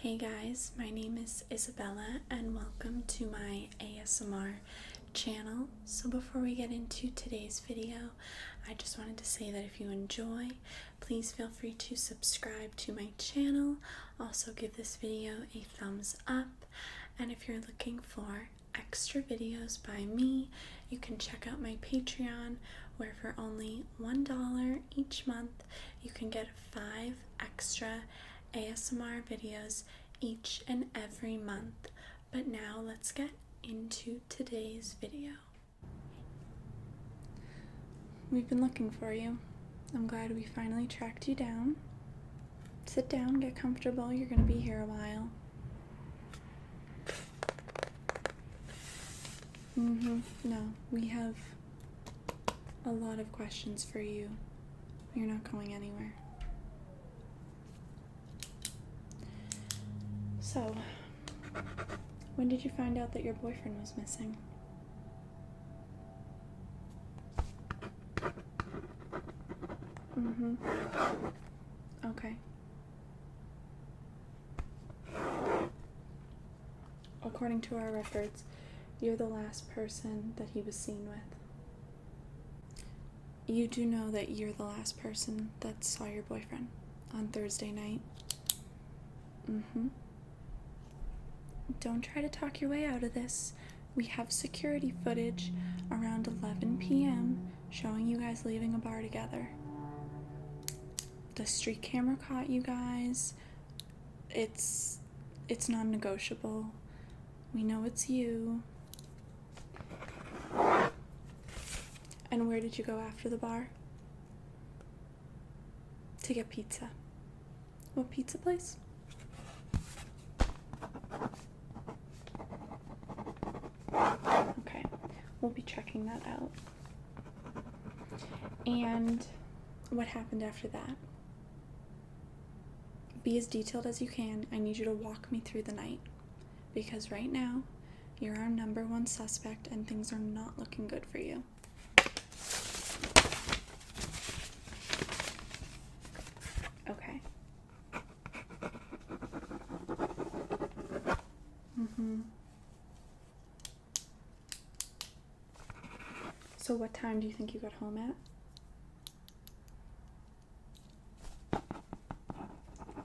Hey guys, my name is Isabella and welcome to my ASMR channel. So before we get into today's video, I just wanted to say that if you enjoy, please feel free to subscribe to my channel. Also give this video a thumbs up, and if you're looking for extra videos by me, you can check out my Patreon, where for only $1 each month you can get 5 extra ASMR videos each and every month. But now let's get into today's video. We've been looking for you. I'm glad we finally tracked you down. Sit down, get comfortable, you're gonna be here a while. No, we have a lot of questions for you. You're not going anywhere. So, when did you find out that your boyfriend was missing? Okay. According to our records, you're the last person that he was seen with. You do know that you're the last person that saw your boyfriend on Thursday night? Don't try to talk your way out of this. We have security footage around 11 p.m. showing you guys leaving a bar together. The street camera caught you guys. It's non-negotiable. We know it's you. And where did you go after the bar? To get pizza. What pizza place? Okay, we'll be checking that out. And what happened after that? Be as detailed as you can. I need you to walk me through the night, because right now you're our number one suspect and things are not looking good for you. Okay. So what time do you think you got home at?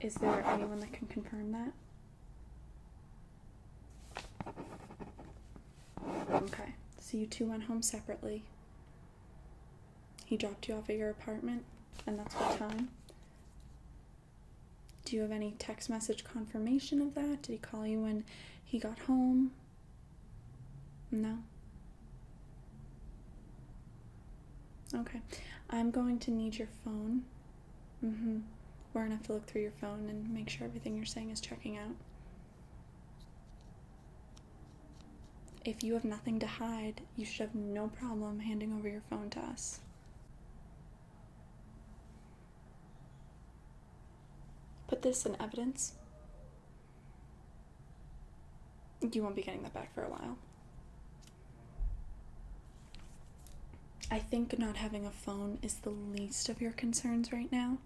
Is there anyone that can confirm that? Okay, so you two went home separately. He dropped you off at your apartment, and that's what time? Do you have any text message confirmation of that? Did he call you when he got home? No? Okay, I'm going to need your phone. We're gonna have to look through your phone and make sure everything you're saying is checking out. If you have nothing to hide, you should have no problem handing over your phone to us. Put this in evidence. You won't be getting that back for a while. I think not having a phone is the least of your concerns right now.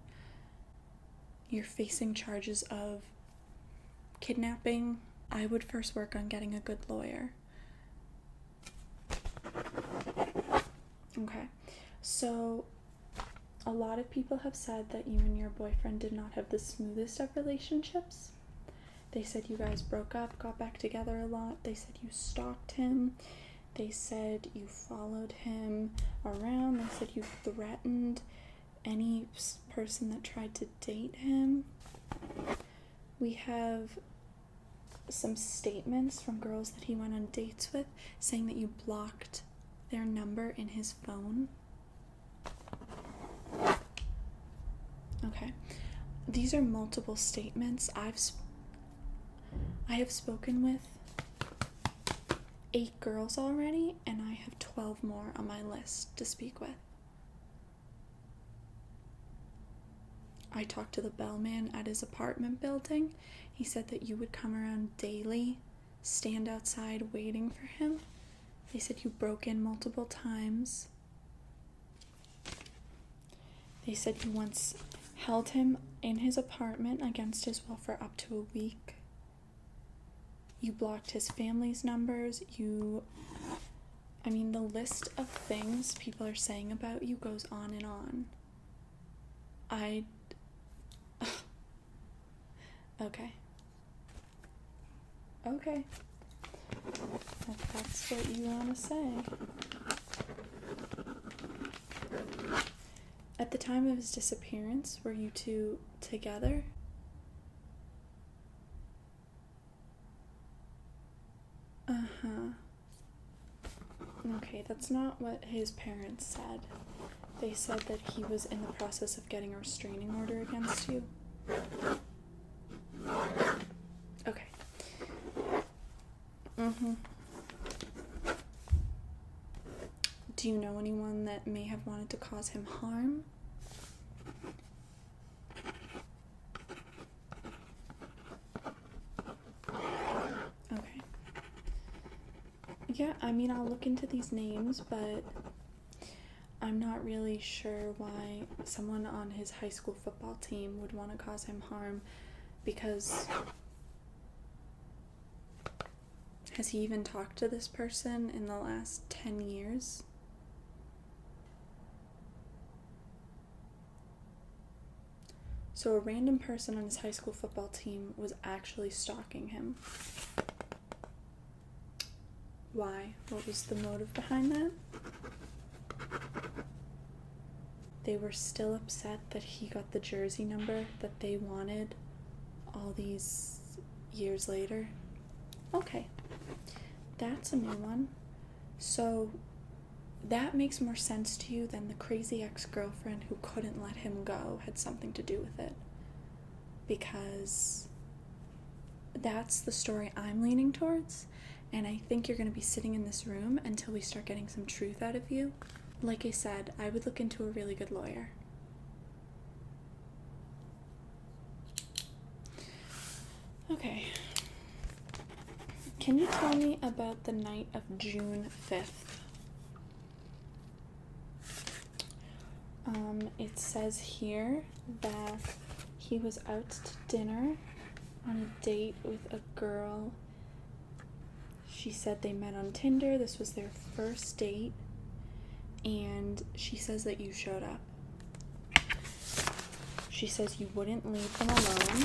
You're facing charges of kidnapping. I would first work on getting a good lawyer. Okay, so a lot of people have said that you and your boyfriend did not have the smoothest of relationships. They said you guys broke up, got back together a lot. They said you stalked him. They said you followed him around. They said you threatened any person that tried to date him. We have some statements from girls that he went on dates with saying that you blocked their number in his phone. Okay, these are multiple statements. I have spoken with 8 girls already, and I have 12 more on my list to speak with. I talked to the bellman at his apartment building. He said that you would come around daily, stand outside waiting for him. They said you broke in multiple times. They said you once held him in his apartment against his will for up to a week. You blocked his family's numbers. The list of things people are saying about you goes on and on. Okay. Okay. If that's what you want to say. At the time of his disappearance, were you two together? Okay, that's not what his parents said. They said that he was in the process of getting a restraining order against you. Okay. Do you know anyone that may have wanted to cause him harm? Okay. Yeah, I'll look into these names, but I'm not really sure why someone on his high school football team would want to cause him harm, because has he even talked to this person in the last 10 years? So a random person on his high school football team was actually stalking him. Why? What was the motive behind that? They were still upset that he got the jersey number that they wanted all these years later. Okay, that's a new one. So that makes more sense to you than the crazy ex-girlfriend who couldn't let him go had something to do with it. Because that's the story I'm leaning towards, and I think you're going to be sitting in this room until we start getting some truth out of you. Like I said, I would look into a really good lawyer. Okay. Can you tell me about the night of June 5th? It says here that he was out to dinner on a date with a girl. She said they met on Tinder. This was their first date. And she says that you showed up. She says you wouldn't leave them alone.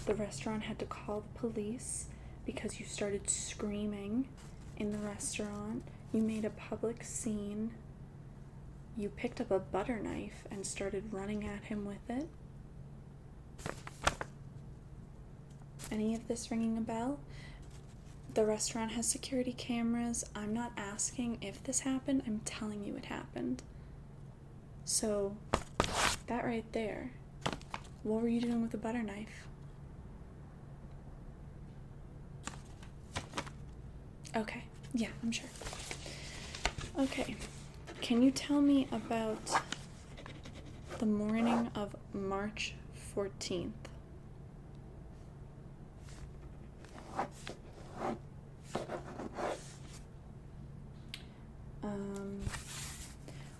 The restaurant had to call the police because you started screaming in the restaurant. You made a public scene. You picked up a butter knife and started running at him with it. Any of this ringing a bell? The restaurant has security cameras. I'm not asking if this happened. I'm telling you it happened. So, that right there. What were you doing with the butter knife? Okay. Yeah, I'm sure. Okay. Can you tell me about the morning of March 14th?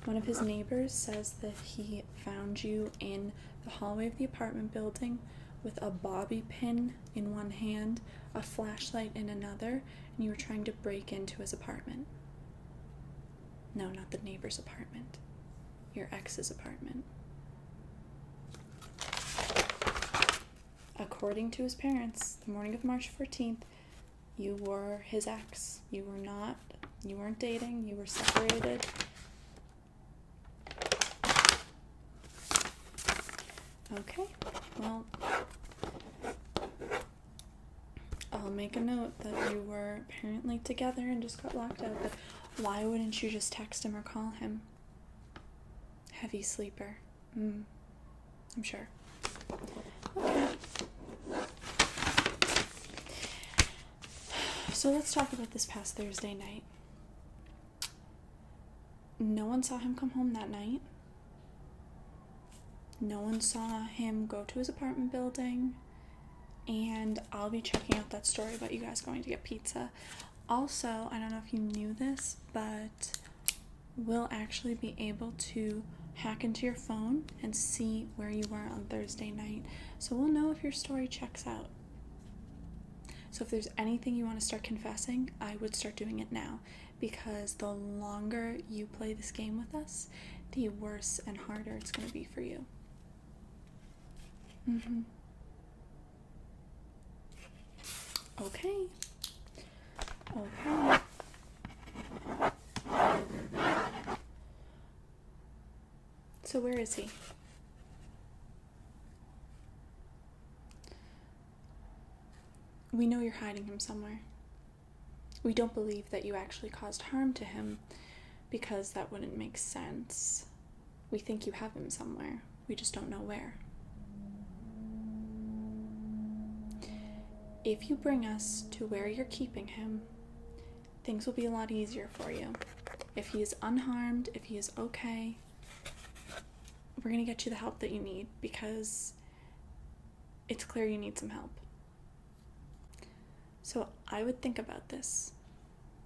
One of his neighbors says that he found you in the hallway of the apartment building with a bobby pin in one hand, a flashlight in another, and you were trying to break into his apartment. No, not the neighbor's apartment. Your ex's apartment. According to his parents, the morning of March 14th, you were his ex. You weren't dating, you were separated. Okay, well, I'll make a note that you were apparently together and just got locked out, but why wouldn't you just text him or call him? Heavy sleeper. I'm sure. Okay. So let's talk about this past Thursday night. No one saw him come home that night. No one saw him go to his apartment building. And I'll be checking out that story about you guys going to get pizza. Also, I don't know if you knew this, but we'll actually be able to hack into your phone and see where you were on Thursday night. So we'll know if your story checks out. So if there's anything you want to start confessing, I would start doing it now, because the longer you play this game with us, the worse and harder it's going to be for you. Okay. So where is he? We know you're hiding him somewhere. We don't believe that you actually caused harm to him, because that wouldn't make sense. We think you have him somewhere. We just don't know where. If you bring us to where you're keeping him, things will be a lot easier for you. If he is unharmed, if he is okay, we're going to get you the help that you need, because it's clear you need some help. So I would think about this.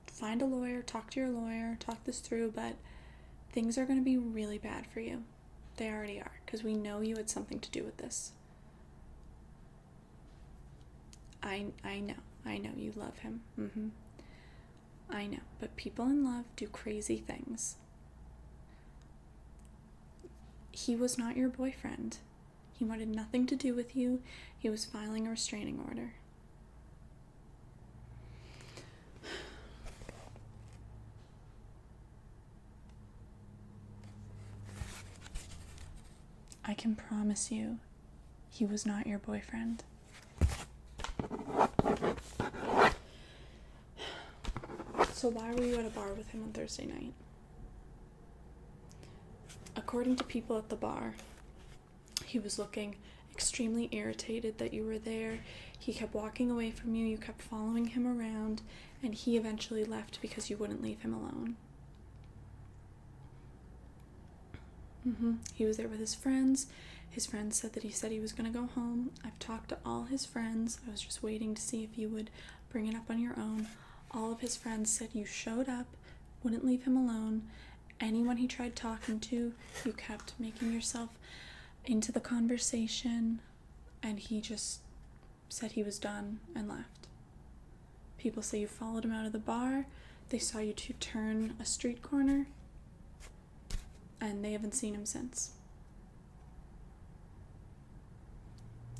Find a lawyer, talk to your lawyer, talk this through, but things are going to be really bad for you. They already are, because we know you had something to do with this. I know you love him. I know, but people in love do crazy things. He was not your boyfriend. He wanted nothing to do with you. He was filing a restraining order. I can promise you, he was not your boyfriend. So why were you at a bar with him on Thursday night? According to people at the bar, he was looking extremely irritated that you were there. He kept walking away from you. You kept following him around, and he eventually left because you wouldn't leave him alone. He was there with his friends. His friends said that he said he was going to go home. I've talked to all his friends. I was just waiting to see if you would bring it up on your own. All of his friends said you showed up, wouldn't leave him alone. Anyone he tried talking to, you kept making yourself into the conversation, and he just said he was done and left. People say you followed him out of the bar. They saw you two turn a street corner, and they haven't seen him since.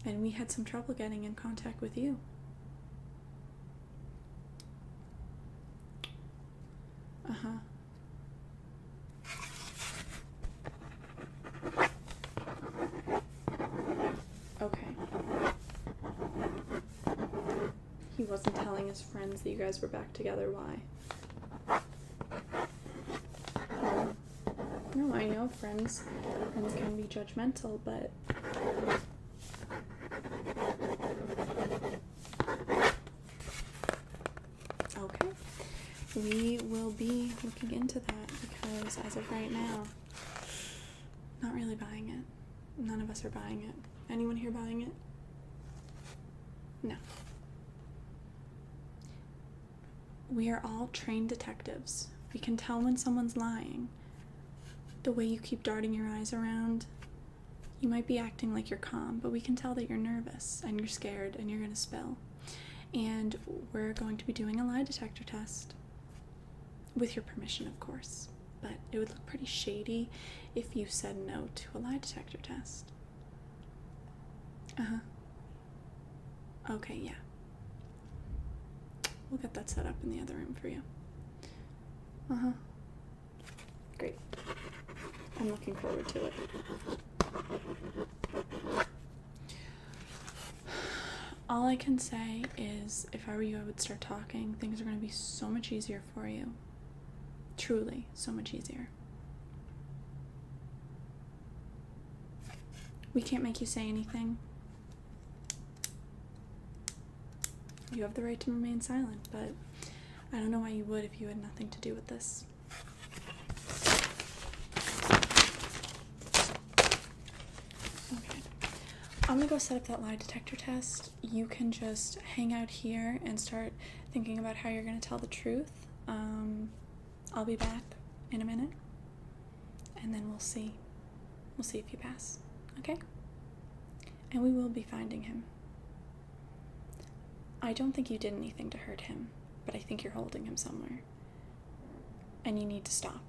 And we had some trouble getting in contact with you. Okay. He wasn't telling his friends that you guys were back together. Why? No, I know friends can be judgmental, but okay. We will be looking into that, because as of right now, not really buying it. None of us are buying it. Anyone here buying it? No. We are all trained detectives. We can tell when someone's lying. The way you keep darting your eyes around, you might be acting like you're calm, but we can tell that you're nervous and you're scared and you're going to spill. And we're going to be doing a lie detector test. With your permission, of course. But it would look pretty shady if you said no to a lie detector test. Okay, yeah. We'll get that set up in the other room for you. Great. I'm looking forward to it. All I can say is, if I were you, I would start talking. Things are going to be so much easier for you. Truly, so much easier. We can't make you say anything. You have the right to remain silent, but I don't know why you would if you had nothing to do with this. Okay. I'm gonna go set up that lie detector test. You can just hang out here and start thinking about how you're gonna tell the truth. I'll be back in a minute, and then we'll see. We'll see if you pass, okay? And we will be finding him. I don't think you did anything to hurt him, but I think you're holding him somewhere. And you need to stop.